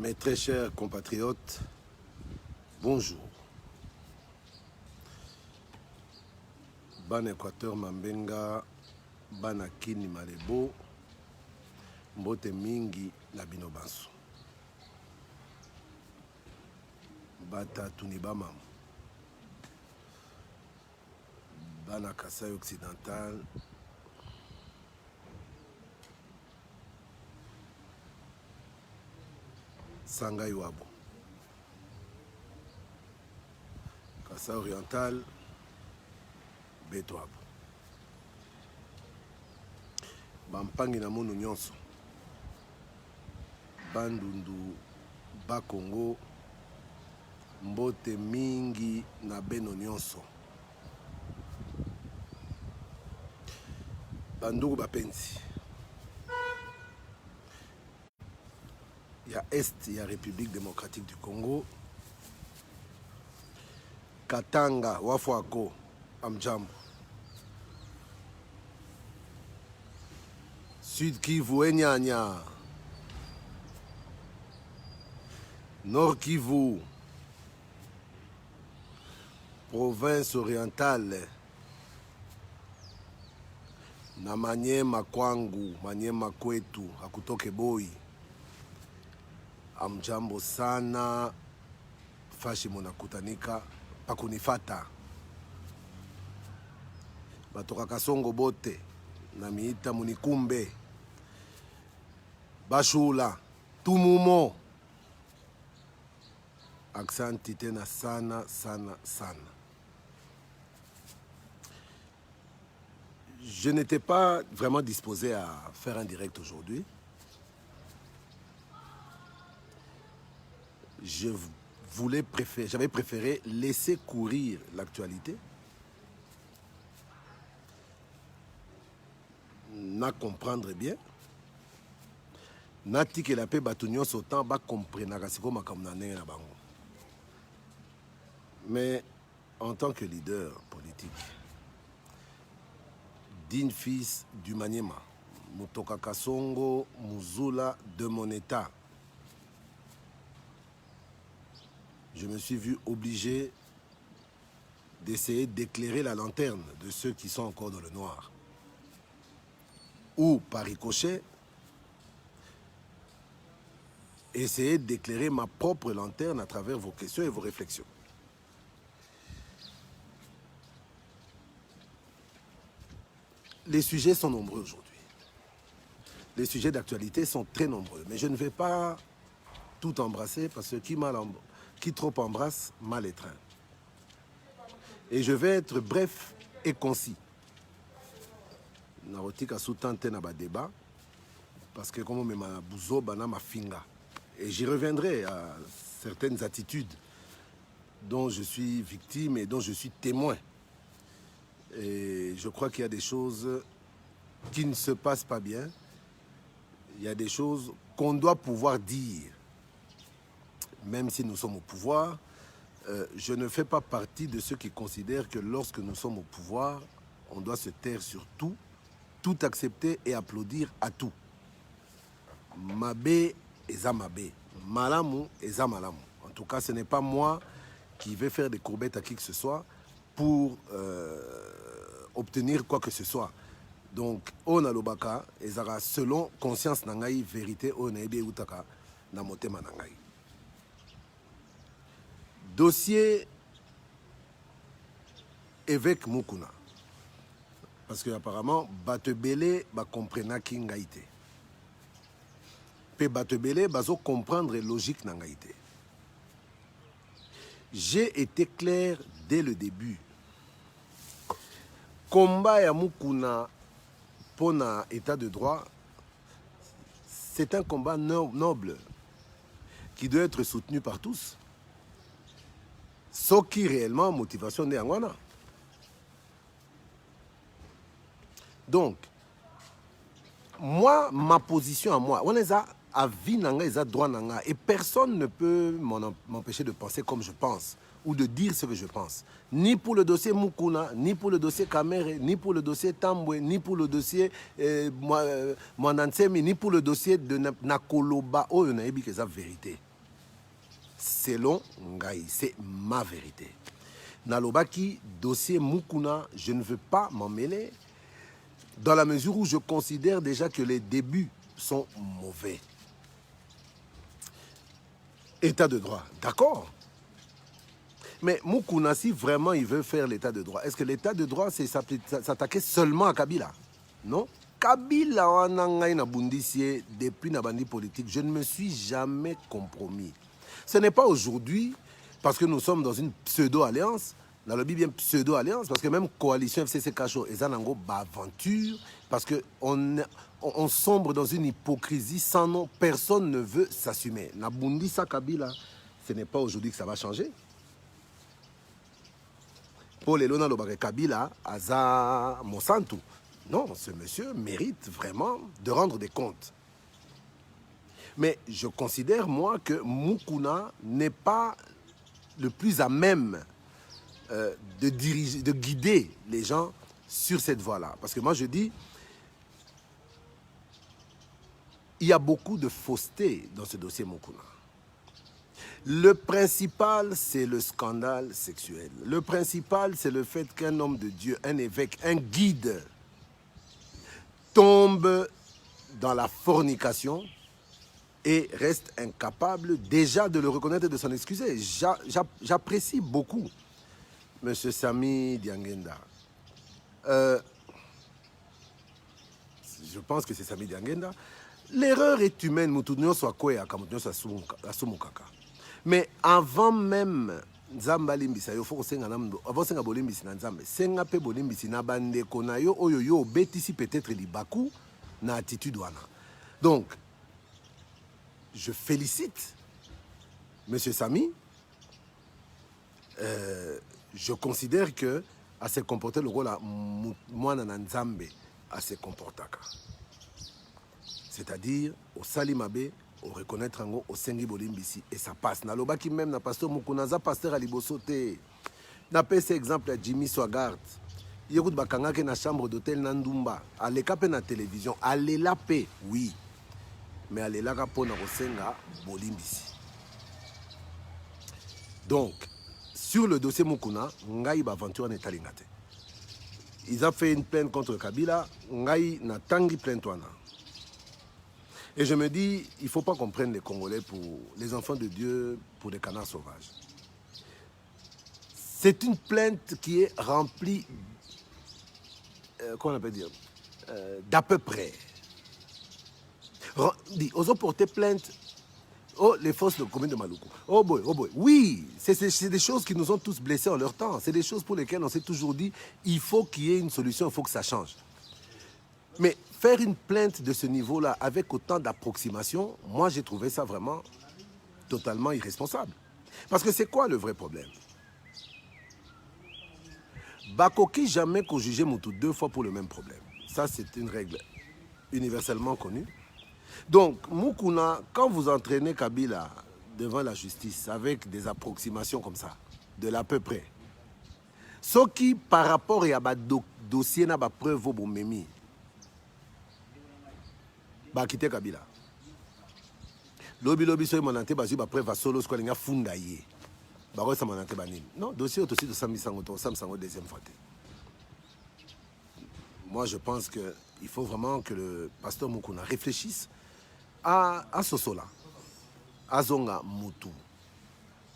Mes très chers compatriotes, bonjour. Ban Équateur Mambenga, Ban Akini Malebo, Mbote Mingi na bino banso. Bata Tuniba Mam. Ban Kasai Occidental. Sangai Wabo. Kasai Oriental. Betwabo. Bampangi na mono nyonso. Bandundu Bakongo. Mbote mingi na beno nyonso. Bandugu bapenzi. Ya Est, ya République démocratique du Congo. Katanga, Wafuako, Amjambo. Sud Kivu, Enyanya. Nord Kivu. Province orientale. Na Manyema Kwangu, Manyema Kwetu, Hakutoke Boy. Amjambo sana, fashi munakutanika, pakunifata. Batoka Kasongo bote, na miita munikumbe. Bashula, Tumumo. Aksanti tena sana, sana, sana. Je n'étais pas vraiment disposé à faire un direct aujourd'hui. J'avais préféré laisser courir l'actualité, na comprendre bien, na tike la paix batunyon sautant ba comprendre kasiko makamnane na bango. Mais en tant que leader politique, digne fils du Maniema, Mutoka Kasongo, Muzula de mon état, je me suis vu obligé d'essayer d'éclairer la lanterne de ceux qui sont encore dans le noir. Ou, par ricochet, essayer d'éclairer ma propre lanterne à travers vos questions et vos réflexions. Les sujets sont nombreux aujourd'hui. Les sujets d'actualité sont très nombreux. Mais je ne vais pas tout embrasser parce que qui trop embrasse, mal étreint. Et je vais être bref et concis. Narotika sous-tente na ba débat parce que comme on m'a bouzo bana ma finga. Et j'y reviendrai à certaines attitudes dont je suis victime et dont je suis témoin. Et je crois qu'il y a des choses qui ne se passent pas bien. Il y a des choses qu'on doit pouvoir dire. Même si nous sommes au pouvoir, je ne fais pas partie de ceux qui considèrent que lorsque nous sommes au pouvoir, on doit se taire sur tout, tout accepter et applaudir à tout. Mabé eza mabé, malamu eza malamu. En tout cas, ce n'est pas moi qui vais faire des courbettes à qui que ce soit pour obtenir quoi que ce soit. Donc, on a l'obaka, ezara selon conscience nangai, vérité, on a ebe utaka na motema nangai. Dossier évêque Mukuna. Parce que apparemment, Batebele va comprendre qui ngaïté. Pe Batebele va comprendre la logique nangaïté. J'ai été clair dès le début. Combat ya Mukuna pour un état de droit, c'est un combat noble qui doit être soutenu par tous. Ce qui réellement motivation de Angwana. Donc, moi, ma position à moi, on les a à vie nanga, ils ont droit nanga, et personne ne peut m'empêcher de penser comme je pense ou de dire ce que je pense. Ni pour le dossier Mukuna, ni pour le dossier Kamere, ni pour le dossier Tambwe, ni pour le dossier Mwandansemi, ni pour le dossier de Nakoloba. Oh, on a dit que c'est la vérité. selon Ngai. C'est ma vérité. Nalobaki, dossier Mukuna, je ne veux pas m'en mêler dans la mesure où je considère déjà que les débuts sont mauvais. État de droit, d'accord. Mais Mukuna, si vraiment il veut faire l'état de droit, est-ce que l'état de droit, c'est s'attaquer seulement à Kabila? Non. Kabila, depuis la bandi politique, je ne me suis jamais compromis. Ce n'est pas aujourd'hui, parce que nous sommes dans une pseudo-alliance, dans le bien pseudo-alliance, parce que même coalition FCC Kacho et Zanango aventure, parce qu'on sombre dans une hypocrisie sans nom, personne ne veut s'assumer. Nabundi sa Kabila, ce n'est pas aujourd'hui que ça va changer. Paul Elona Lobare Kabila, Aza Monsanto. Non, ce monsieur mérite vraiment de rendre des comptes. Mais je considère, moi, que Mukuna n'est pas le plus à même de guider les gens sur cette voie-là. Parce que moi, je dis, il y a beaucoup de fausseté dans ce dossier Mukuna. Le principal, c'est le scandale sexuel. Le principal, c'est le fait qu'un homme de Dieu, un évêque, un guide, tombe dans la fornication et reste incapable déjà de le reconnaître et de s'en excuser. J'apprécie beaucoup M. Samy Diangenda. Je pense que c'est Samy Diangenda. L'erreur est humaine. Mais avant même Nzamba limbisa yo faut senga namdo avant senga bolimbisi na Nzambe senga pe bolimbisi na bande kona yo oyo yo betisi peut-être libaku na attitude wana. Donc je félicite monsieur Samy. Je considère que à se comporter le rôle à mwana na Nzambe à se comporter. C'est-à-dire au Salimabe au reconnaître ngo au sengi bolimbisi et ça passe. Na lobaki même na pasteur Mukuna za pasteur ali bosote. Na pese exemple à Jimmy Swagart. Yekut bakanga ke na chambre d'hôtel Nandumba. Aleka pe na télévision, alela pe oui. Mais alela ka pona ko senga bolimbisi. Donc sur le dossier Mukuna, ngai ba aventure na talingate. Ils ont fait une plainte contre Kabila, ngai na tangi plainte wana. Et je me dis, il ne faut pas qu'on prenne les Congolais pour les enfants de Dieu, pour des canards sauvages. C'est une plainte qui est remplie, comment on peut dire, d'à peu près. Ils ont porté plainte, oh, les forces de commune de Maluku. Oh boy, oui, c'est des choses qui nous ont tous blessés en leur temps. C'est des choses pour lesquelles on s'est toujours dit, il faut qu'il y ait une solution, il faut que ça change. Mais faire une plainte de ce niveau-là avec autant d'approximation, moi j'ai trouvé ça vraiment totalement irresponsable. Parce que c'est quoi le vrai problème? Bakoki jamais qu'on jugeait Moutou 2 fois pour le même problème. Ça c'est une règle universellement connue. Donc Mukuna, quand vous entraînez Kabila devant la justice avec des approximations comme ça, de l'à peu près, ce qui par rapport à dossier n'a pas preuve au bon mémi, ba quitter Kabila. Lobi so monante ba ba preuve solosko linga funda ye. Ba ko sa monante ba nini. Non, dossier aussi de Samsango deuxième fois. Moi je pense que il faut vraiment que le pasteur Mukuna réfléchisse à ce sola. À Zonga Mutu.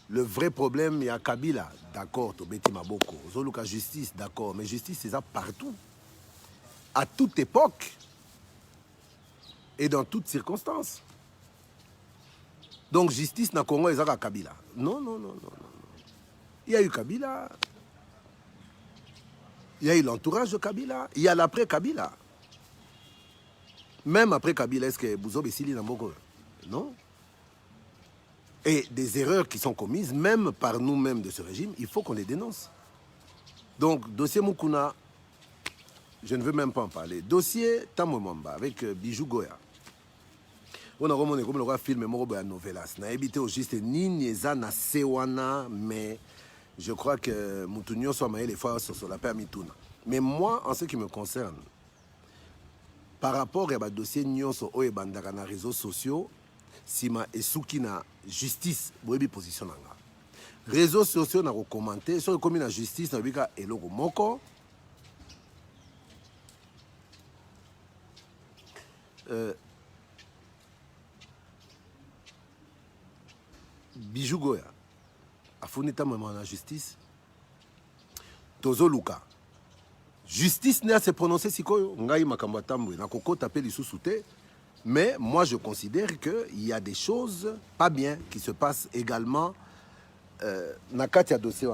Le vrai problème il y a Kabila, d'accord, to beti maboko. Zoluka justice, d'accord, mais justice c'est ça partout. À toute époque. Et dans toutes circonstances. Donc justice na Congo et Zaka Kabila. Non. Il y a eu Kabila. Il y a eu l'entourage de Kabila. Il y a l'après Kabila. Même après Kabila, est-ce que Bouzo Bessili Namboko? Non. Et des erreurs qui sont commises, même par nous-mêmes de ce régime, il faut qu'on les dénonce. Donc, dossier Mukuna, je ne veux même pas en parler. Dossier Tamomamba avec Bijou Goya. On a remonté comme le film Morobo Novelas. Na évité au juste Ninyeza na Sewana, mais je crois que Moutounio soit maillé les fois sur la paix Mituna. Mais moi, en ce qui me concerne, par rapport à dossier Nyonso et Bandaka na réseaux sociaux, sima esuki na justice boyebi position na nga réseaux sociaux na commenter sur comme na justice na bika eloko moko Bijou Goya afunita mama na justice tozo luka justice n'a se prononcer sikoyo ngai makambo tambwe na kokota pe lisusu te. Mais moi, je considère qu'il y a des choses pas bien qui se passent également dans le dossier.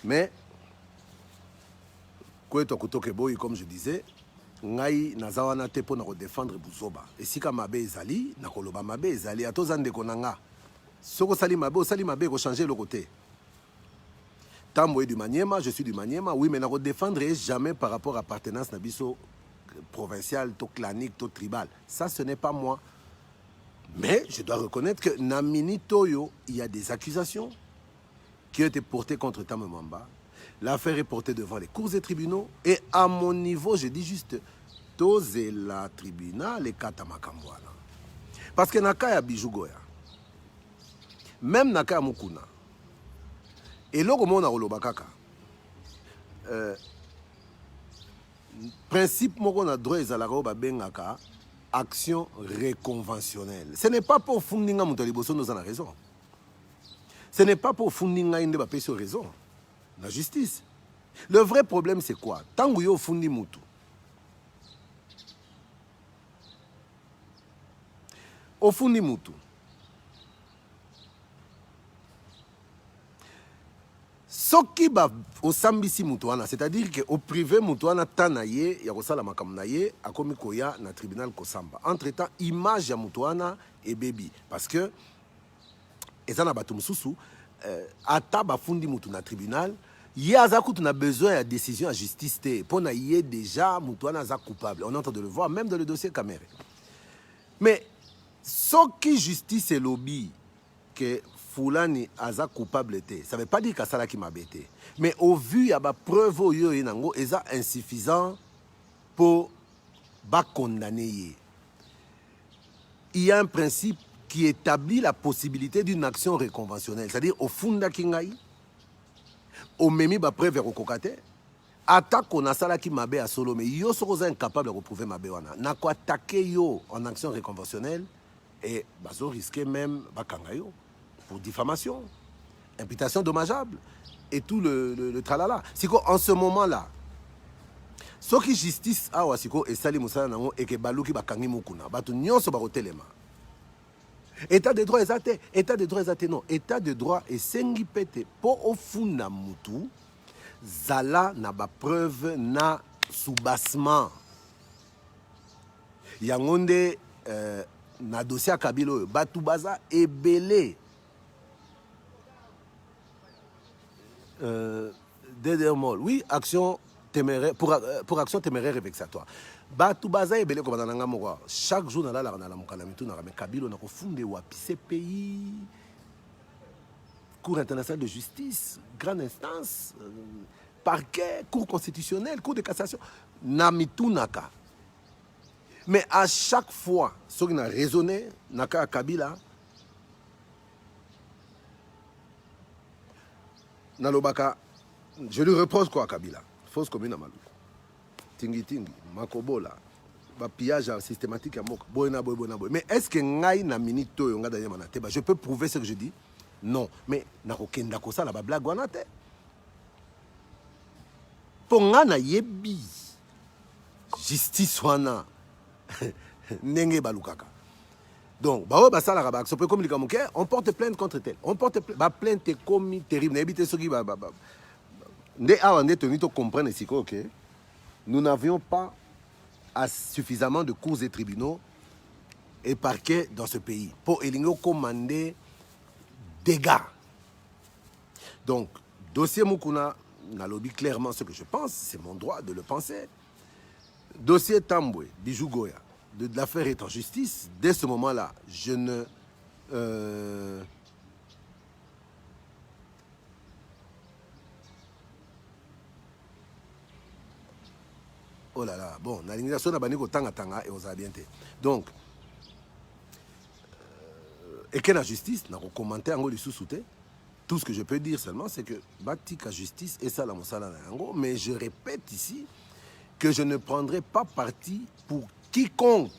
Mais, comme je disais, ngai nazawana te pour défendre Buzoba. Et si mabe ezali, nakoloba mabe ezali, atozande konanga. Soko sali mabe ko changer le côté. Tambo est du Maniema, je suis du Maniema, oui, mais je ne défendrai jamais par rapport à l'appartenance nabiso provincial, tout clanique, tout tribal. Ça, ce n'est pas moi. Mais je dois reconnaître que Namini Toyo, il y a des accusations qui ont été portées contre Tamemamba. L'affaire est portée devant les cours et tribunaux. Et à mon niveau, je dis juste, Toze la tribunal et Katamakambwana. Parce que Nakaya Bijougoya, même Nakaya Mukuna, et l'autre monde a Olobakaka, principe moko na droit ezalaka babengaka action réconventionnelle. Ce n'est pas pour fundinga muto liboso nous en a raison. Ce n'est pas pour fundinga inde ba peso raison. La justice. Le vrai problème c'est quoi? Tangu yo fundi mutu. Au fundi mutu. Soki ba osambisi mutuana, c'est-à-dire que au privé mutuana tanaye ya kosala makambo na ye akomi koya na tribunal kosamba. Entre-temps, image ya mutuana et baby parce que ezana batu mususu ata bafundi mutu na tribunal, ye aza kutu na besoin ya décision à justice te pona ye déjà mutuana aza coupable. On est en train de le voir même dans le dossier Kamere. Mais soki justice et lobby que Fulani aza coupable te, ça ne veut pas dire qu'Asala qui m'a bêté. Mais au vu, il y a des preuves qui sont insuffisantes pour condamner. Il y a un principe qui établit la possibilité d'une action réconventionnelle. C'est-à-dire, au fond de Kingaï, au memi ba preuve au kokate, attaque on a sala qui m'a bé à solo, mais yo sont incapable de reprouver ma béwana. N'a quoi attaquer yo en action réconventionnelle et bazo risquer même bakangayo. Pour diffamation, imputation dommageable et tout le tralala. Siko en ce moment-là, ce qui justice a wasiko et sali musala nango et que baluki bakangi mukuna, batu nyonso barotelema. État de droit exacté, état de droit exacté non, état de droit et sengi pete po ofuna mutu zala na ba preuve na soubassement. Yangonde na dossier à Kabilo batu baza ebele. Oui, action téméraire, pour action téméraire et vexatoire. Chaque jour, Kabilo na kofunde wapi ce pays. Cour internationale de justice, grande instance, parquet, cour constitutionnelle, cour de cassation. Namitunaka. Mais à chaque fois, ce qui a raisonné, Naka Kabila, Nalobaka, je lui reproche quoi Kabila? Fausse commune à Malou. Tingi Tingi, Makobola, pillage systématique à Mok, Boena Boy. Mais est-ce que Ngai na minito yonga d'ailleurs manate? Je peux prouver ce que je dis? Non. Mais Narokenda Kosa la blague wanate. Pour Ngana Yebi, justice wana, Nenge Balukaka. Donc, on porte plainte contre tel. On porte plainte comme terrible. Nous n'avions pas suffisamment de cours et tribunaux et parquets dans ce pays pour commander dégâts. Donc, dossier Mukuna, n'a lobby clairement ce que je pense, c'est mon droit de le penser. Dossier Tambwe, Bijou Goya. De l'affaire est en justice, dès ce moment-là, je ne... Oh là là, bon, donc, Et que la justice, n'a pas commenté en le sous-souté. Tout ce que je peux dire seulement, c'est que Batika justice et ça la mosala na yango. Mais je répète ici que je ne prendrai pas parti pour quiconque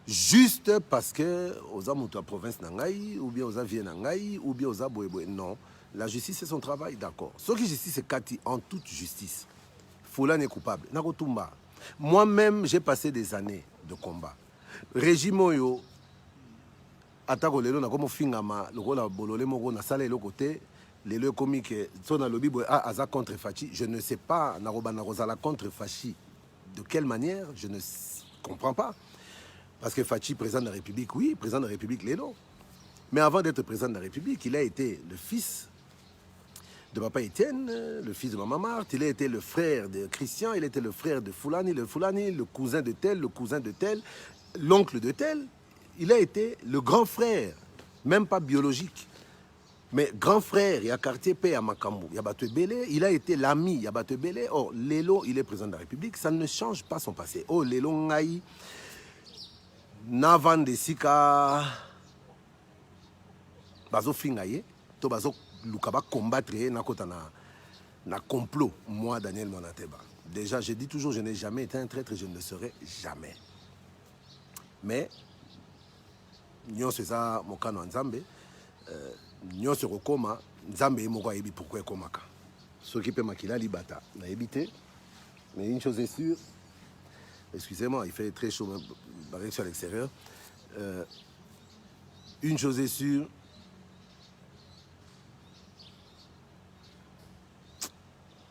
juste parce que aux amoutouas province nangaï ou bien aux aviens nangaï ou bien aux aboyeboy. Non, la justice c'est son travail, d'accord. Ce qui justice c'est Kati en toute justice. Foulane est coupable. Nakotumba. Moi-même, j'ai passé des années de combat. Régime Oyo, atako lelo na komo fingama, lokola bolole moko na sala eloko te, lelo komi ke sona lobi boy a aza contre Fachi, je ne sais pas na robana rozala contre Fachi. De quelle manière, je ne comprends pas. Parce que Fachi, président de la République, oui, président de la République, lelo. Mais avant d'être président de la République, il a été le fils de papa Étienne, le fils de maman Marthe, il a été le frère de Christian, il était le frère de Foulani, le cousin de tel, l'oncle de tel. Il a été le grand frère, même pas biologique, mais grand frère, il y a quartier paix à Makambu, il y a Batebele, il a été l'ami, il y a Batebele. Or, Lelo, il est président de la République, ça ne change pas son passé. Oh, Lelo Ngaï, Navan de Sika, Bazo Fingaye, to Bazo Lukaba combattre na complot, moi, Daniel Monateba. Déjà, je dis toujours, je n'ai jamais été un traître et je ne le serai jamais. Mais, nous c'est ça, mon canon Nzambe, nous se rekoma, Nzambe et Moko Ebi pourquoi Komaka. Ce qui peut makila libata, n'a évité. Mais une chose est sûre, excusez-moi, il fait très chaud, barré sur l'extérieur. Une chose est sûre,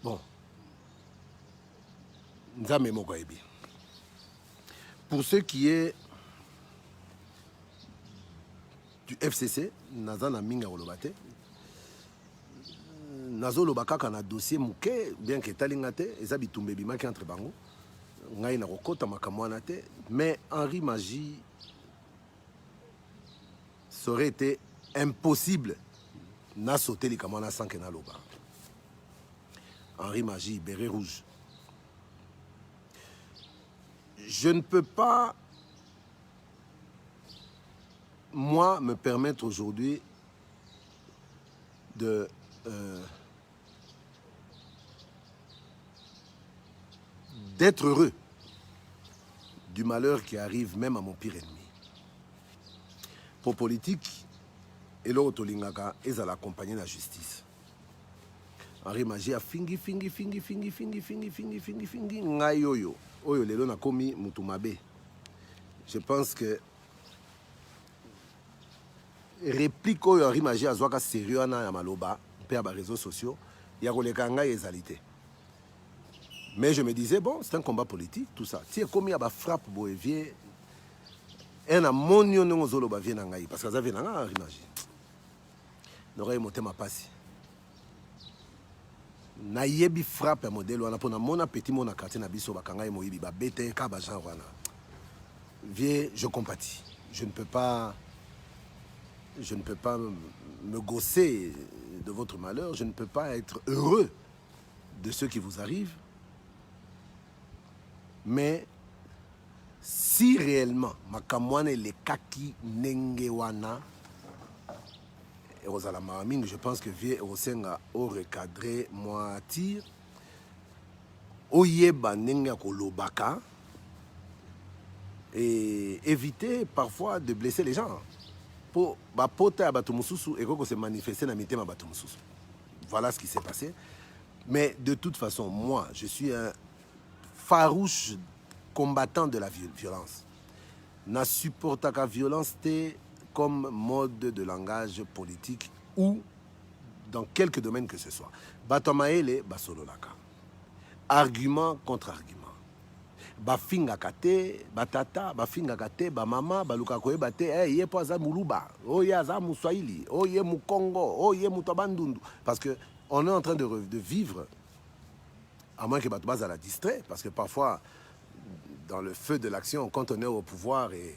bon, Nzambe Moko Ebi. Pour ce qui est du FCC, Nazana Minga Olobate, Nazo Lobakaka na dossier mouké, bien que Talingate, Ezabi Tumbebima qui entre bango, Ngaï na Rokota Makamwanate, mais Henri Magie, ça aurait été impossible na sauter les Kamwana sans que na loba. Henri Magie, béret rouge. Je ne peux pas, moi, me permettre aujourd'hui d'être heureux du malheur qui arrive même à mon pire ennemi. Pour politique, et l'autre Lingaka est à l'accompagner de la justice. Henri Magie a fingi, ngayoyo. Oyo lelo na komi mutumabe. Je pense que réplique oyo Henri Magie azwaka sérieux na ya maloba pe ya ba réseaux sociaux ya koleka ngai ezalité. Mais je me disais bon, c'est un combat politique tout ça. Si komi ya ba frappe boevier un amonio ngo zolo ba viena ngai parce que ça viena Henri Magie. N'aurait motema pasi. Na yebi frappe à modèle wana pona mona petit mona quartier na biso bakanga moyibi ba bete ka ba genre wana. Vieux, je compatis. Je ne peux pas me gausser de votre malheur, je ne peux pas être heureux de ce qui vous arrive. Mais si réellement makamwane le kaki nengewana je pense que Vieux Osenga au recadré moi tire oyeba nenga kolobaka et éviter parfois de blesser les gens pour bapota batumususu et qu'on se manifester na mitema batumususu. Voilà ce qui s'est passé. Mais de toute façon, moi, je suis un farouche combattant de la violence. Na supporta ka violence comme mode de langage politique ou dans quelques domaines que ce soit. Batamaele, basololaka. Argument contre argument. Bafinga kate, batata, bafinga kate, bamama, baluka koe bate, ye po aza muluba, oye aza muswahili, oye mukongo, oye mutabandundu. Parce que on est en train de vivre, à moins que Batoubaza la distrait, parce que parfois, dans le feu de l'action, quand on est au pouvoir et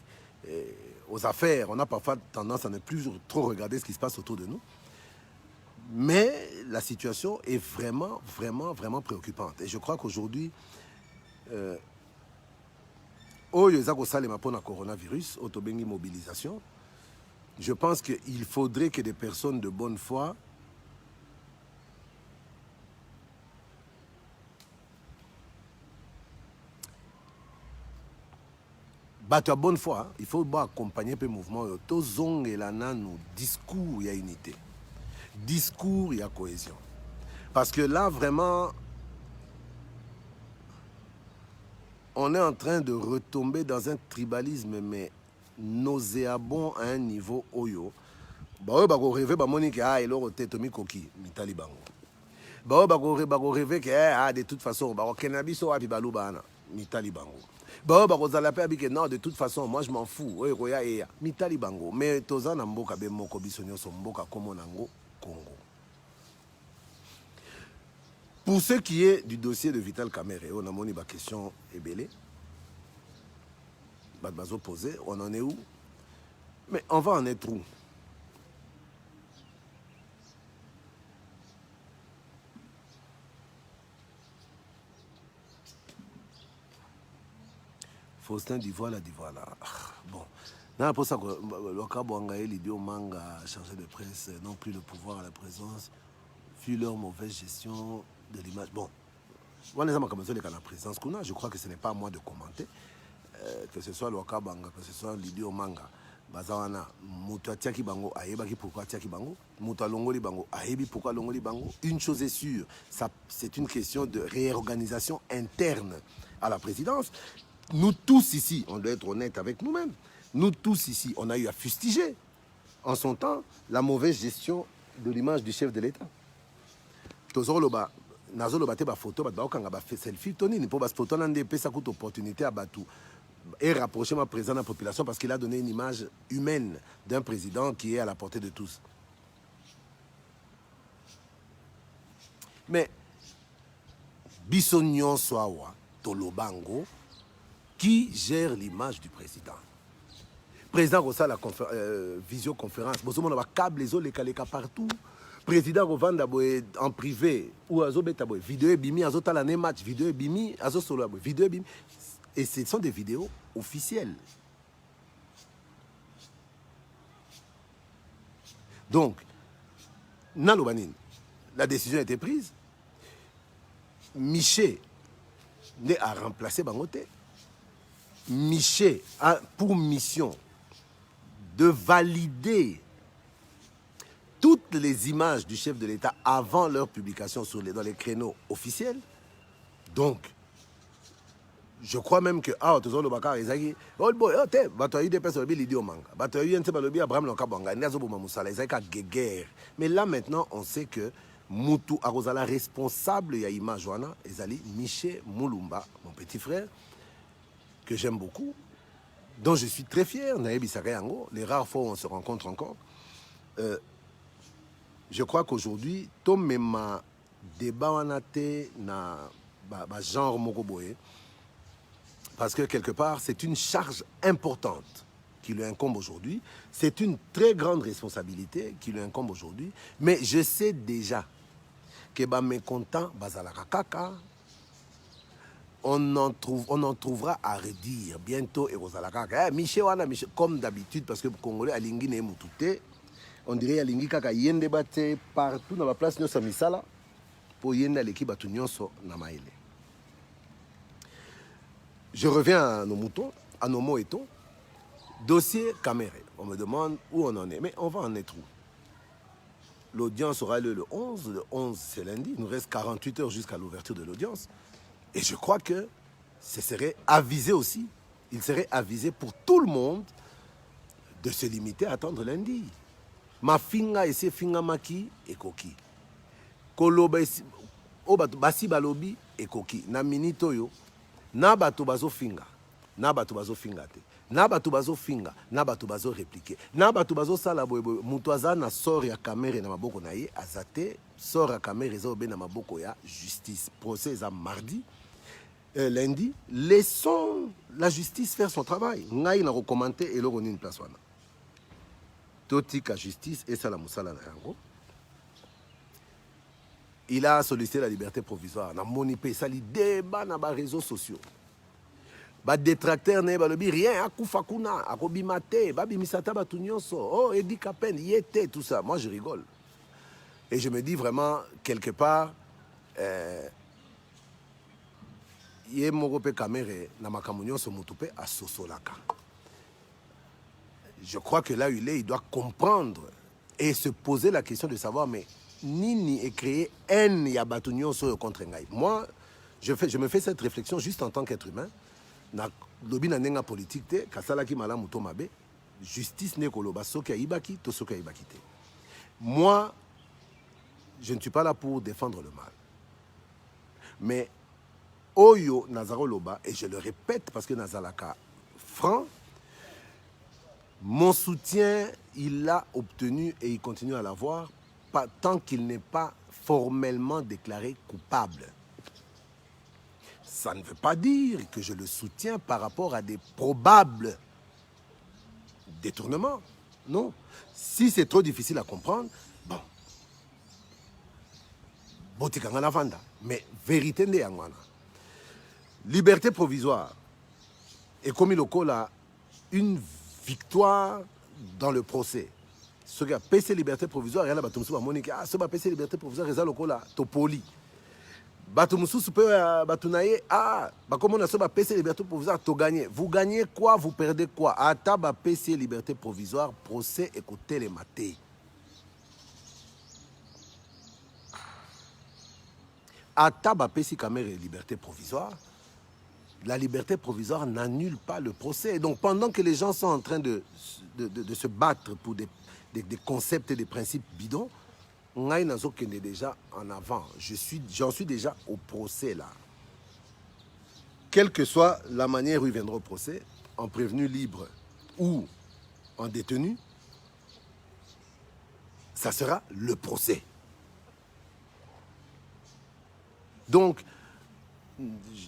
aux affaires, on a parfois tendance à ne plus trop regarder ce qui se passe autour de nous. Mais la situation est vraiment, vraiment, vraiment préoccupante. Et je crois qu'aujourd'hui, Oyo ezako salema pona coronavirus, autobengi mobilisation. je pense qu'il faudrait que des personnes de bonne foi bato à bonne foi, il faut accompagner le mouvement. Tozong et la nano, discours, il y a unité. Discours, il y a cohésion. Parce que là, vraiment, on est en train de retomber dans un tribalisme, mais nauséabond à un niveau oyo. Bah bako rêver ba moni que ah eloro te tomi koki mitali bango. Bah bako rêver que ah de toute façon bako kenabiso wapi balubana mitali bango. Bah bako zala pe abike non de toute façon moi je m'en fous. Oyo koya eya mitali bango. Mais toza na mboka be moko biso nyonso mboka komo nango Congo. Pour ce qui est du dossier de Vital Kamerhe, on a moni ba question ebele. Badbazo posé, on en est où? Mais on va en être où? Faustin d'Ivoire, là. Bon. Non, pour ça, le Kabouangaé, l'idiot manga chargé de presse, non plus le pouvoir à la présence, fut leur mauvaise gestion de l'image. Bon. Je crois que ce n'est pas à moi de commenter. Que ce soit le Kabanga, que ce soit l'idiot manga. Bazawana, Mouta Tiaki Bango, Aebaki pourquoi Tiaki Bango, Mouta Longoli Bango, Aebi pourquoi Longoli Bango. Une chose est sûre, c'est une question de réorganisation interne à la présidence. Nous tous ici, on doit être honnête avec nous-mêmes, nous tous ici, on a eu à fustiger en son temps la mauvaise gestion de l'image du chef de l'État. Tozoloba, Nazoloba te ba photo, ba okanga ba selfie, Tony, ni po ba photo nande pe ça coûte opportunité à Batou et rapprocher ma présence de la population parce qu'il a donné une image humaine d'un président qui est à la portée de tous. Mais Bissonyon Soawa, Tolobango, qui gère l'image du président. Président Rossa la visioconférence, on a câble les autres les calés partout. Président Rovanda en privé ou azobeta vidéo bimi azotala ne match vidéo bimi azosolo vidéo bimi et ce sont des vidéos officielles. Donc Nalobanine, la décision a été prise. Miché a remplacé Bangote. Miché a pour mission de valider toutes les images du chef de l'État avant leur publication dans les créneaux officiels. Donc, je crois même que Tozo Lobaka Ezaki, oh boy, tu eu des personnes qui l'idée au manga, tu as eu un peu Abraham Lokabanga, Nazobo Mamoussala, Ezaki guerre. Mais là maintenant, on sait que Moutou Arozala responsable de l'image Joana, Ezali Miché Moulumba, mon petit frère, que j'aime beaucoup, dont je suis très fier, Naïbi Sakayango, les rares fois où on se rencontre encore. Je crois qu'aujourd'hui, Tom Mema débat na genre Mokoboé, parce que quelque part, c'est une charge importante qui lui incombe aujourd'hui. C'est une très grande responsabilité qui lui incombe aujourd'hui. Mais je sais déjà que mécontent, Bazalaraka, on en trouvera à redire bientôt et Rosalaka. Michel Wana, comme d'habitude, parce que le Congolais a lingi ne mutute, on dirait a lingi kaka yende bate partout dans la place de Samisala pour yende l'équipe à Tunyonso Namaele. Je reviens à nos moutons, à nos mots et tout. Dossier Kamerhe. On me demande où on en est, mais on va en être où? L'audience aura lieu le 11. Le 11, c'est lundi. Il nous reste 48 heures jusqu'à l'ouverture de l'audience. Et je crois que ce serait avisé aussi. Il serait avisé pour tout le monde de se limiter à attendre lundi. Ma finga et ses finga maki et koki. Koloba basi balobi et koki. Na minitoyo. Na bato bazo finga. Na bato bazo finga te. Na bato bazo finga. Na bato bazo répliquer. Na bato bazo sala boye. Mutuaza na sort ya Kamerhe na maboko na ye. Azate sort ya Kamerhe zobe na maboko ya justice. Procès à mardi. Lundi, laissons la justice faire son travail. Ngai na recommandé et l'on une place wana. Totika justice et ça la musala na yango. Il a sollicité la liberté provisoire. Na monipe sali débat na ba réseaux sociaux. ba détracteur ne balobi rien akufa kuna akobimate babimisata batu nyonso oh Edi Kapen yete tout ça. Moi je rigole et je me dis vraiment quelque part ye moko pe kamere na makambo nyonso mutu pe asosolaka. Je crois que là où il doit comprendre et se poser la question de savoir mais nini est créé haine ya batu nyonso contre ngai. Moi je me fais cette réflexion juste en tant qu'être humain. Na lobi na nenga politique te kasala ki malamu to mabe justice ne koloba soki ayibaki to soki ayibaki te. Moi je ne suis pas là pour défendre le mal, mais oyo nazaro loba et je le répète parce que nazalaka franc, mon soutien il l'a obtenu et il continue à l'avoir tant qu'il n'est pas formellement déclaré coupable. Ça ne veut pas dire que je le soutiens par rapport à des probables détournements. Non. Si c'est trop difficile à comprendre, bon. Botikanga vanda. Mais vérité n'est pas. Liberté provisoire. Et comme il a une victoire dans le procès. Ce qui a PC liberté provisoire, il y a la ce qui a PC liberté provisoire, il y a le topoli. Batu mususu pe batu naye comme on a soba PC liberté provisoire to gagner. Vous gagnez quoi, vous perdez quoi? Ata ba PC liberté provisoire procès écoutez les matés. Ata ba PC caméra liberté provisoire. La liberté provisoire n'annule pas le procès. Donc pendant que les gens sont en train de se battre pour des concepts et des principes bidons, Ngai Nazokene déjà en avant. J'en suis déjà au procès là. Quelle que soit la manière où il viendra au procès, en prévenu libre ou en détenu, ça sera le procès. Donc,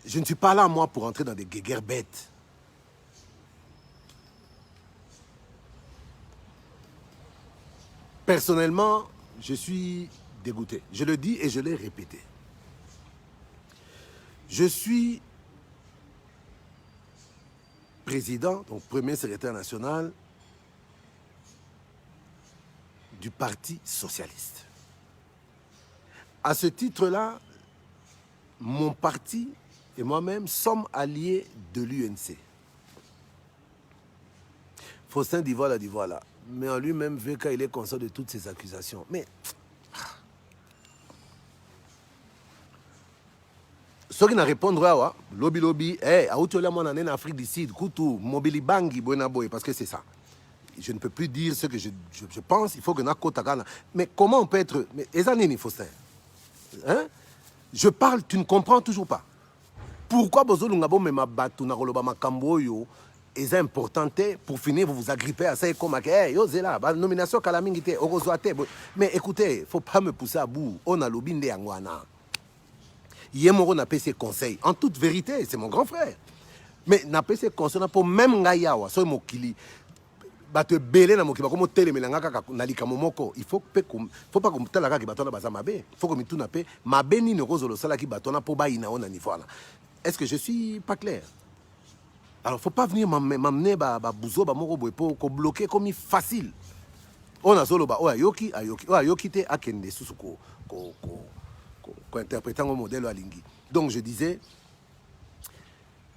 je ne suis pas là, moi, pour entrer dans des guéguerres bêtes. Personnellement, je suis dégoûté. Je le dis et je l'ai répété. Je suis président, donc premier secrétaire national du Parti socialiste. À ce titre-là, mon parti et moi-même sommes alliés de l'UNC. Faustin dit voilà. Mais en lui-même, VK, il est conscient de toutes ces accusations. Mais ceux qui n'ont répondu à lobby, en Afrique du Sud, Koutou, Mobili Bangi, Boenaboy, parce que c'est ça. Je ne peux plus dire ce que je pense, il faut que Nakotagana. Mais comment on peut être. Mais Ezanini, Faustin, hein? Je parle, tu ne comprends toujours pas. Pourquoi Bozolungabo Memabatu Naroloba Makamboyo est important pour finir, vous vous agrippez à ça et comme yo zela, nomination Kalamingite, Orozoate. Mais écoutez, il ne faut pas me pousser à bout. On a l'obinde Angwana. Yemoro n'a pas ses conseils. En toute vérité, c'est mon grand frère. Mais n'a pas ses conseils pour même Ngayawa, so mokili. Bate belé na mokiba comme télé melanga nalika momoko. Il faut pas comme tala ki batona baza mabe. Il faut que mitu na pe mabe ni ne rozolo sala ki batona po ba ina ona niveau là. Est-ce que je suis pas clair? Alors faut pas venir m'amener ba bouzo ba moko boy pour bloquer comme facile. On a solo ba o ayoki te akende susuko ko interprétant au modèle alingi. Donc je disais,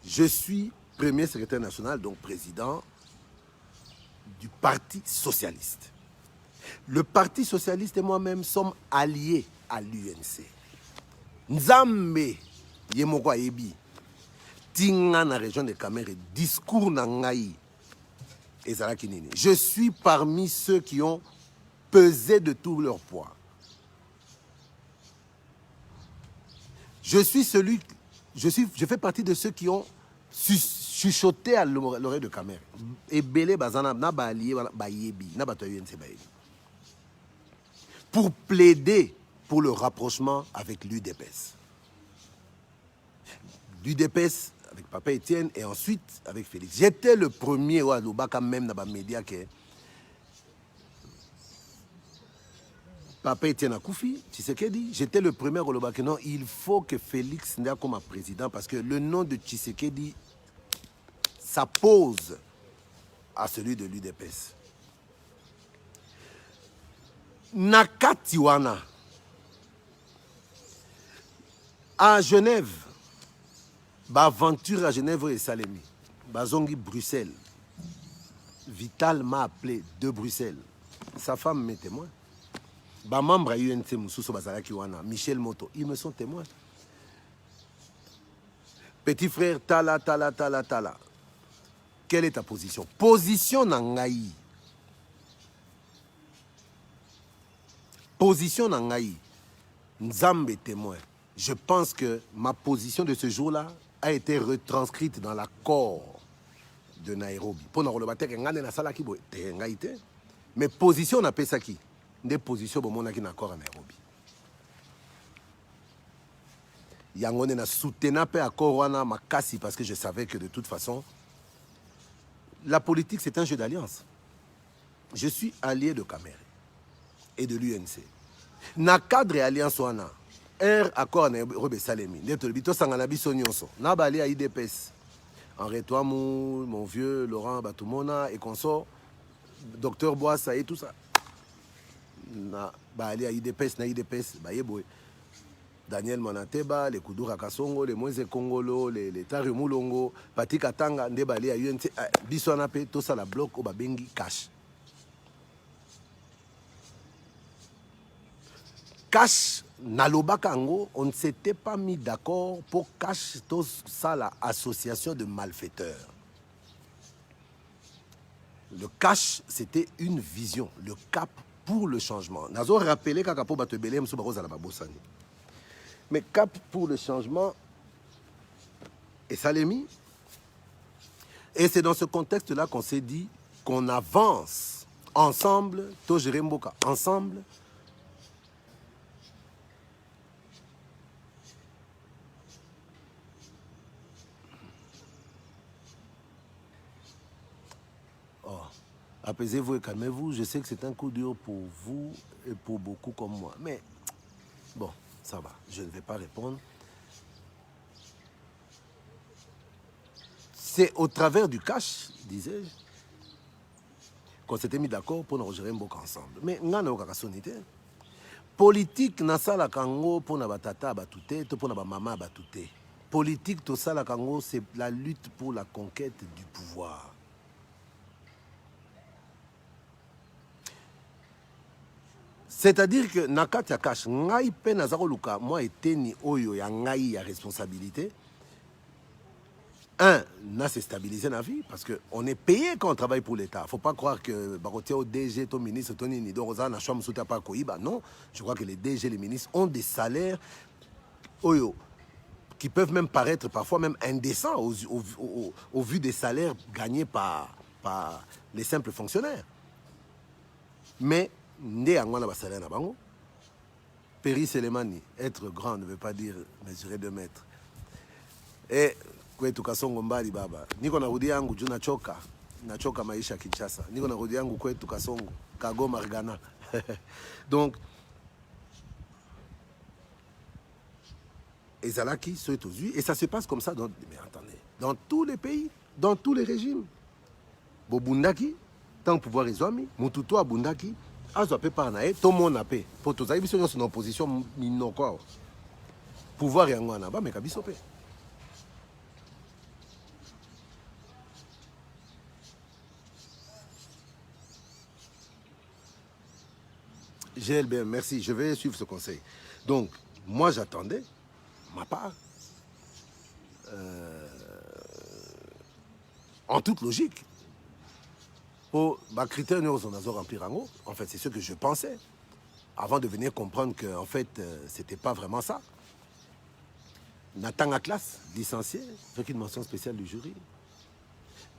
je suis premier secrétaire national, donc président du Parti socialiste. Le Parti socialiste et moi-même sommes alliés à l'UNC. Nzambe yemoko ayebi tinga na région de Kamere discours na ngai ezalaki nini. Je suis parmi ceux qui ont pesé de tout leur poids. Je fais partie de ceux qui ont chuchoté à l'oreille de Kamere. Et belé bazana na ba allié ba yebi na ba to UNC ba yebi. Pour plaider pour le rapprochement avec l'UDPS. L'UDPS avec Papa Etienne et ensuite avec Félix. J'étais le premier à l'Obaka même dans les médias que Papa Etienne a Koufi, Tshisekedi. J'étais le premier à l'Obaka. Non, il faut que Félix soit comme président parce que le nom de Tshisekedi s'oppose à celui de l'UDPS. Nakatiwana, à Genève, aventure à Genève et Salemi, Bazongi Bruxelles. Vital m'a appelé de Bruxelles. Sa femme m'est témoin. Membre à UNC Moussousso Bazalaki Wana, Michel Moto, ils me sont témoins. Petit frère, Tala. Quelle est ta position? Position Nangaï. Position Nangaï. Nzambe témoin. Je pense que ma position de ce jour-là a été retranscrite dans l'accord de Nairobi. Pour nous mais position n'a pas ça qui. Des positions pour mon accord à Nairobi. Yangone n'a soutenu pas accord wana makasi parce que je savais que de toute façon la politique c'est un jeu d'alliance. Je suis allié de Kamere et de l'UNC. Na cadre alliance wana accord à Nairobi Salemi. Neto bito sangana biso nyonso. Na balé à IDPS. Henri Touamou, mon vieux Laurent Batoumona et consort, docteur Boissa et tout ça. Na balé à IDPS, na IDPS, Bayeboy. Daniel Manateba, les Koudoura Kasongo, les Moïse Kongolo, les Tari Moulongo, Pati Katanga, Ndebali à UNC, Bissonape, tout ça la bloc au Babengi cash. Cash, Naloba Kango, on ne s'était pas mis d'accord pour cash tout ça l'association de malfaiteurs. Le cash, c'était une vision, le cap pour le changement. Nazo rappelé Kakapo Batebele, M. Barosa la Babosani. Mais cap pour le changement, et ça l'est mis. Et c'est dans ce contexte-là qu'on s'est dit qu'on avance ensemble, Tojeremboka, ensemble. Oh, apaisez-vous et calmez-vous. Je sais que c'est un coup dur pour vous et pour beaucoup comme moi. Mais bon, ça va, je ne vais pas répondre. C'est au travers du cash, disais-je, qu'on s'était mis d'accord pour nous gérer beaucoup ensemble. Mais nous avons une sonité. Politique, na sala kango pour na batata batouté, pour na maman batouté. Politique, to sala kango, c'est la lutte pour la conquête du pouvoir. C'est-à-dire que Nakat Yakash, Ngai Pe Nazaroluka, moi et Teni Oyo ya Ngai ya responsabilité. Un, n'a s'est stabilisé la vie parce qu'on est payé quand on travaille pour l'État. Il ne faut pas croire que Barotia au DG, ton ministre, ton Nido Rosa, Nacham Soutapa Koiba. Non, je crois que les DG, les ministres ont des salaires Oyo qui peuvent même paraître parfois même indécents au vu des salaires gagnés par les simples fonctionnaires. Mais Ndé Angwana Bassalé Nabango, Péri Selemani, être grand ne veut pas dire mesurer 2 mètres. Et kwetu Kasongo mbali baba. Niko na rudi yangu juu nachoka maisha Kinshasa. Niko na rudi yangu kwetu Kasongo, Kagoma Ghana. Donc Ezalaki sont aux yeux et ça se passe comme ça mais attendez, dans tous les pays, dans tous les régimes. Bobundaki, tant pouvoir ezwami, mututo abundaki, azo pe parnae, tout le monde a pe. Pour tous les biso sont en opposition minoko. Pouvoir yango na ba mais kabiso pe. GLBM, merci, je vais suivre ce conseil. Donc, moi j'attendais, ma part, en toute logique, pour ma critère remplir en fait, c'est ce que je pensais, avant de venir comprendre que, en fait, c'était pas vraiment ça. Nathan à classe, licencié, avec une mention spéciale du jury.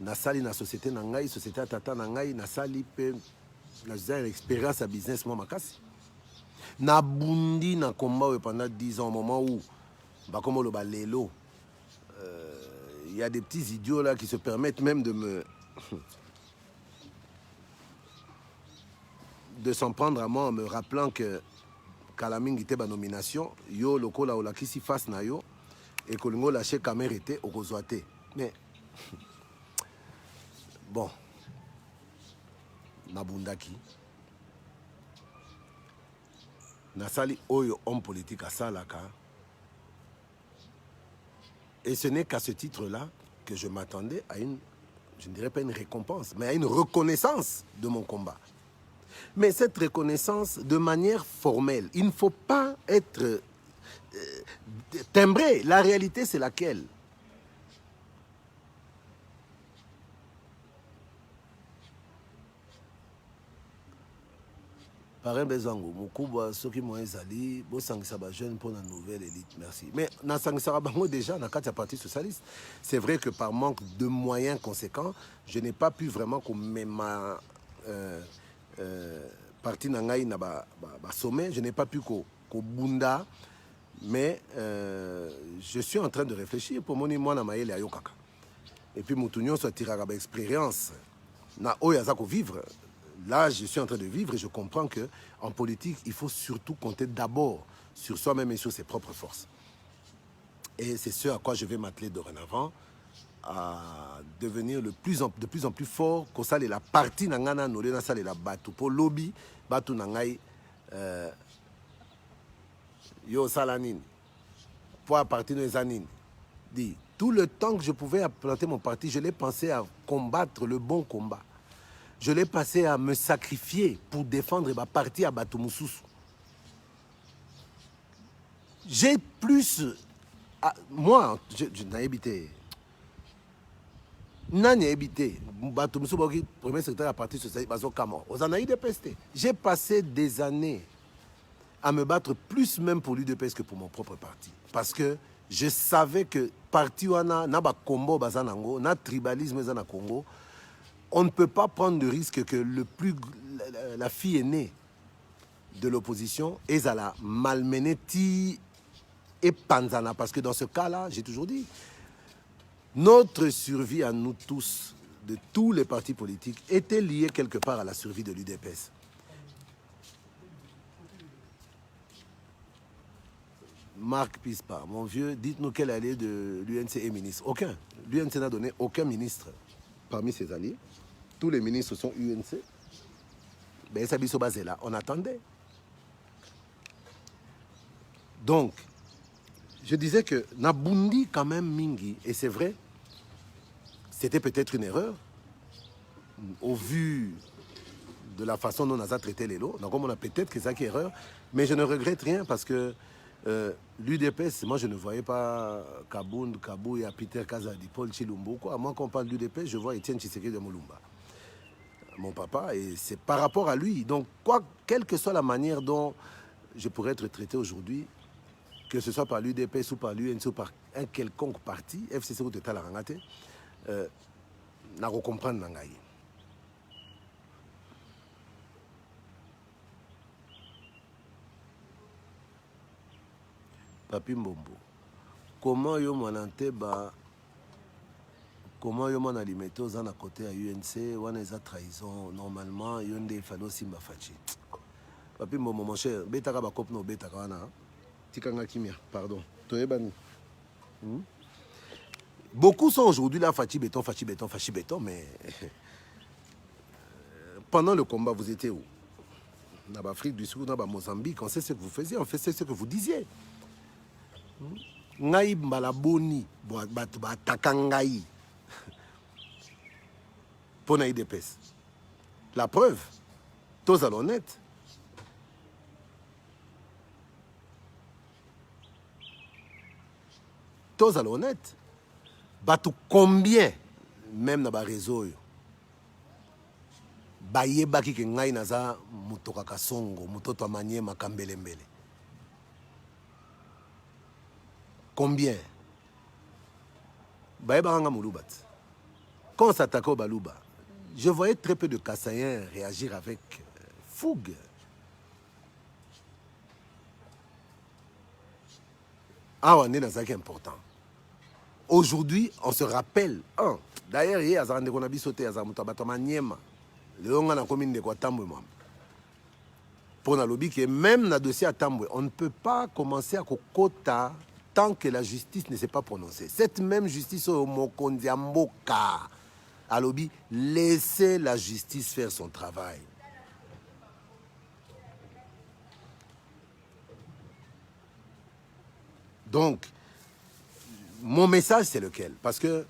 Nasali na société Nangai, société Tata Nangai, Nasali pe. J'ai une expérience à business, moi, makasi. Na bundi na combat pendant 10 ans, au moment où, bah, comme le balélo, y a des petits idiots là qui se permettent même de s'en prendre à moi en me rappelant que Kalaming était ma nomination, yo loko la ola face na yo, et que le lâché Kamere était au Rosoité. Mais Bon, nabundaki. Nasali oyo homme politique à Salaka. Et ce n'est qu'à ce titre-là que je m'attendais à une, je ne dirais pas une récompense, mais à une reconnaissance de mon combat. Mais cette reconnaissance de manière formelle, il ne faut pas être timbré. La réalité, c'est laquelle? Parrain Bezango, Moukouba, ceux qui m'ont ezali, bo sangisa ba jeune pour la nouvelle élite, merci. Mais na sangisa bango déjà, na kati parti socialiste, c'est vrai que par manque de moyens conséquents, je n'ai pas pu vraiment comme ma parti nangai na ba sommet, je n'ai pas pu ko bunda, mais je suis en train de réfléchir pour mon moi na maïle ayokaka. Et puis Moutounion soit tiré à expérience, na oyazako vivre. Là, je suis en train de vivre et je comprends qu'en politique, il faut surtout compter d'abord sur soi-même et sur ses propres forces. Et c'est ce à quoi je vais m'atteler dorénavant, à devenir de plus en plus fort, qu'on sache la partie nangana nolena sale la batu pour lobby batu nangai yo salanine pour partir de zanine. Dit tout le temps que je pouvais implanter mon parti, je l'ai pensé à combattre le bon combat. Je l'ai passé à me sacrifier pour défendre ma partie à Batoumoussous. J'ai plus... moi, je n'ai habité. Je n'ai habité. Batoumoussous, premier secrétaire à la partie socialiste, Bazo Kamon. Aux Anaïs de Peste. J'ai passé des années à me battre plus même pour l'UDPS que pour mon propre parti. Parce que je savais que parti wana na ba combo bazanango, na tribalisme zana Congo, on ne peut pas prendre de risque que la fille aînée de l'opposition est à la malmenée et panzana. Parce que dans ce cas-là, j'ai toujours dit, notre survie à nous tous, de tous les partis politiques, était liée quelque part à la survie de l'UDPS. Marc Pispa, mon vieux, dites-nous quel allié de l'UNC est ministre. Aucun. L'UNC n'a donné aucun ministre parmi ses alliés. Tous les ministres sont UNC. Ben, ça basé là. On attendait. Donc, je disais que Nabundi quand même Mingi, et c'est vrai, c'était peut-être une erreur, au vu de la façon dont on a traité les lots. Donc, on a peut-être que c'est une erreur, mais je ne regrette rien parce que l'UDPS, moi je ne voyais pas Kabound, Kabouya, Peter Kazadi, Paul Chilumbo. Moi, quand on parle de l'UDPS, je vois Étienne Tshisekedi de Moulumba, mon papa, et c'est par rapport à lui. Donc, quelle que soit la manière dont je pourrais être traité aujourd'hui, que ce soit par l'UDPS ou par l'UNC ou par un quelconque parti, FCC ou Total Arangate, n'a pas comprendre Nangaï. Papi Mbombo, comment yo manante ba, comment yo man alimete aux à côté à UNC, wana eza trahison, normalement yonde il fallait simba fachi. Papi Mbombo, mon cher, betaka ba kop no betaka wana, tikanga kimia, pardon, toyebani. Beaucoup sont aujourd'hui là, fachi béton, mais pendant le combat, vous étiez où? Dans l'Afrique du Sud, dans Mozambique, on sait ce que vous faisiez, on sait ce que vous disiez. Ngai balaboni batakangai pour naï d'épès. La preuve, tous à l'honnête. Tous à l'honnête. Batou combien même dans le réseau bayebaki ke ngai naza mutoka kasongo mutoto amanye makambelembele. Combien? Bayebaranga Mouloubat. Quand on s'attaquait au Balouba, je voyais très peu de Kassaïens réagir avec fougue. Ah, on est dans un cas important. Aujourd'hui, on se rappelle. D'ailleurs, il y a un de Konabi sauté à Zamutabatama Niema. Le on a commune de Kwatamwe. Pour le lobby qui est même dans le dossier à Tambwe, on ne peut pas commencer à Kokota tant que la justice ne s'est pas prononcée. Cette même justice au Mokondiamboka, Alobi, laissez la justice faire son travail. Donc, mon message, c'est lequel? Parce que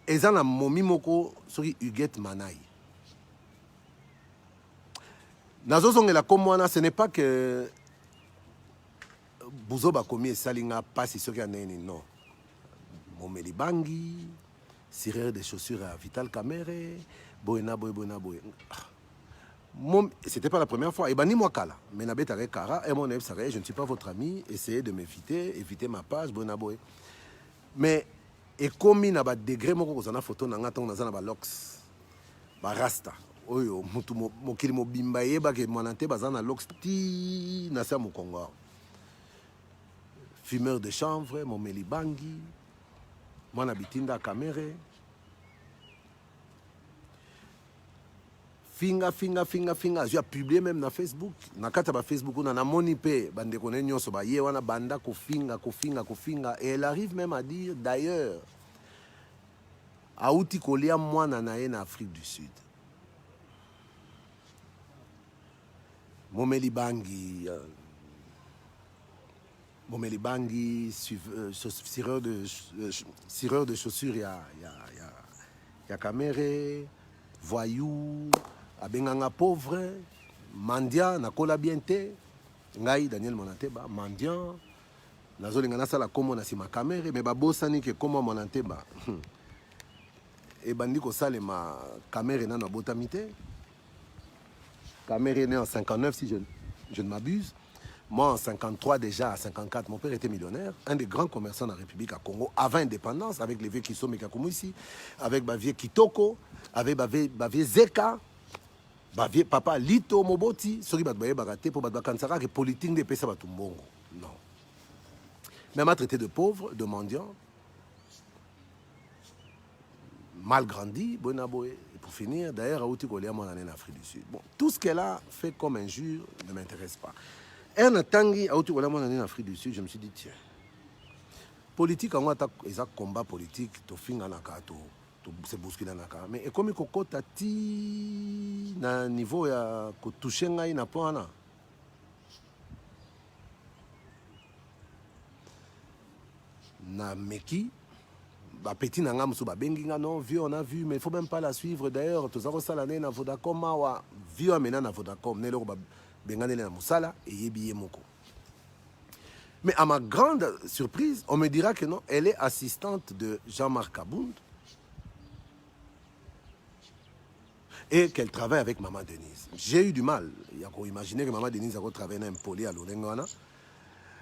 ezana momi moko soki Huguette Manai. Nazozongela comme moi, ce n'est pas que Buzo bakomi et salinga passe soki aneni, non. Momeli Bangi, cireur de chaussures à Vital Kamere, boena boy. C'était pas la première fois. Et bani moi kala. Mais nabet avec Kara, et mon je ne suis pas votre ami, essayez de m'éviter, évitez ma page, boena boy. Mais et comme il y a des degrés, je suis photo na ba lox, ba rasta. Oyo mutu mokili mobimba yeba ke mwanante bazana lox ti na sa Congo. Fumeur de chanvre, Momeli Bangi, moi nabitinda Kamere. Finga. J'ai publié même na Facebook. Na kata ba Facebook, on a moni pe bande kone nyonso ba ye wana banda ko finga. Et elle arrive même à dire d'ailleurs, Aouti kolia mwana na ye na Afrique du Sud. Momeli Bangi, cireur de chaussures, il y a Kamere, voyou, abenganga pauvre, mendiant, nakola bienté, ngai Daniel Monanteba, mendiant, nazolinga nasala komo na sima Kamere, mais babosani ke komo Monanteba. Et bandi ko sale ma Kamere na botamité. Kamere est né en 59 si je ne m'abuse. Moi, en 53 déjà, à 54, mon père était millionnaire, un des grands commerçants de la République à Congo, avant l'indépendance, avec les vieux Kisso Mekakumu ici, avec Bavier Kitoko, avec Bavier Zeka, Bavier Papa Lito Moboti, Sori Badbaye Bagate, pour Badba Kansara, qui politique de Pesa Batumbongo. Non. Même à traité de pauvres, de mendiants, mal grandi, Bonaboé. Et pour finir, d'ailleurs, Aouti Kolia, mon année en Afrique du Sud. Bon, tout ce qu'elle a fait comme injure ne m'intéresse pas. Un tangi Aouti Kolia, mon année en Afrique du Sud, je me suis dit, tiens, politique, on a un combat politique, to finga naka, to se bousculer naka. Mais comme il kokota ti na niveau ya ko toucher ngai na poana. Na meki ba petit nanga musu ba benginga non vu on a vu mais il faut même pas la suivre d'ailleurs tous avons ça l'année na Vodacom wa vu amena na Vodacom ne le ba bengane na musala et yebiye moko. Mais à ma grande surprise, on me dira que non, elle est assistante de Jean-Marc Kabound et qu'elle travaille avec Maman Denise. J'ai eu du mal. Il y a qu'à imaginer que Maman Denise a travaillé dans un poli à Lolengwana.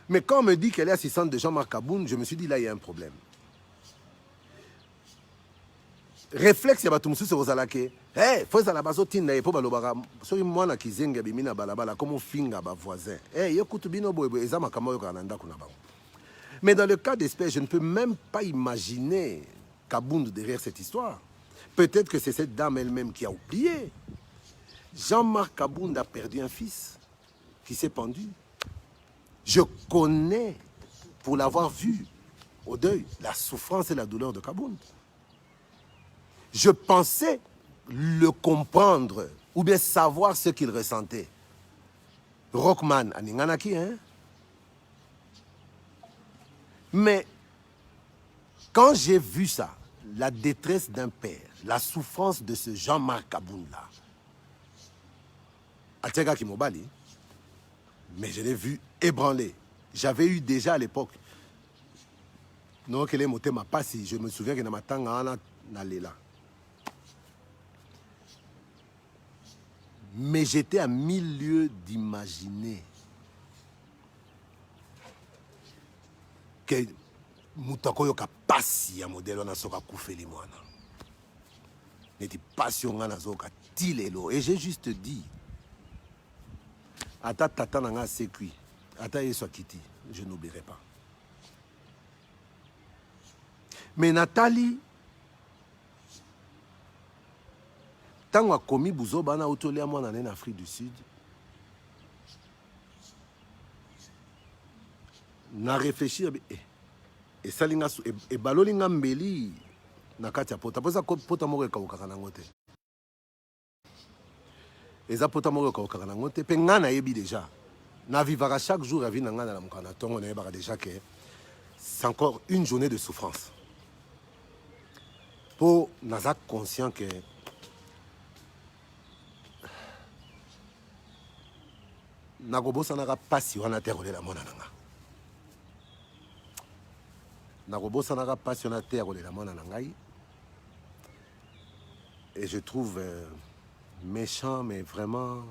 Mais quand on me dit qu'elle est assistante de Jean-Marc Kabound, je me suis dit là, il y a un problème. Réflexe, il y a tout le monde hey, faut ça la base au tinda et pour balobara. So moi na kizenga bimina balabala comme finga ba voisin. Hey, yokutu bino boy ezama kama yo kananda kuna ba. Mais dans le cas d'espèce, je ne peux même pas imaginer Kabound derrière cette histoire. Peut-être que c'est cette dame elle-même qui a oublié. Jean-Marc Kabound a perdu un fils qui s'est pendu. Je connais, pour l'avoir vu au deuil, la souffrance et la douleur de Kabound. Je pensais le comprendre ou bien savoir ce qu'il ressentait. Rockman, aninganaki, hein? Mais quand j'ai vu ça, la détresse d'un père, la souffrance de ce Jean-Marc Kabound là, Atiaga Kimobali, mais je l'ai vu ébranlé. J'avais eu déjà à l'époque, non, qu'elle est montée ma passe, je me souviens que dans ma tanga, n'allait là. Mais j'étais à 1000 lieues d'imaginer que Moutako ka passi ya modèle on a soka koufeli mwana. N'était passion on a soka tilelo et j'ai juste dit ata tata nanga sekui ata yeso kiti je n'oublierai pas. Mais Nathalie tant a commis Bouzoba na autolia moi en Afrique du Sud. Na réfléchir Et salinga et balolinga mbeli na kati ya pota. Poza pota moko ekawukaka nango te. Eza pota moko ekawukaka nango te. Pe nga nayebi déjà. Na vivaka chaque jour ya vie na nga na lamuka na tongo nayebaka déjà que c'est encore une journée de souffrance. Po naza conscient que nakobosanaka pasi wana te kolela mwana nanga. Nakobosanaka pasi wana te kolela mwana nangai. Et je trouve méchant, mais vraiment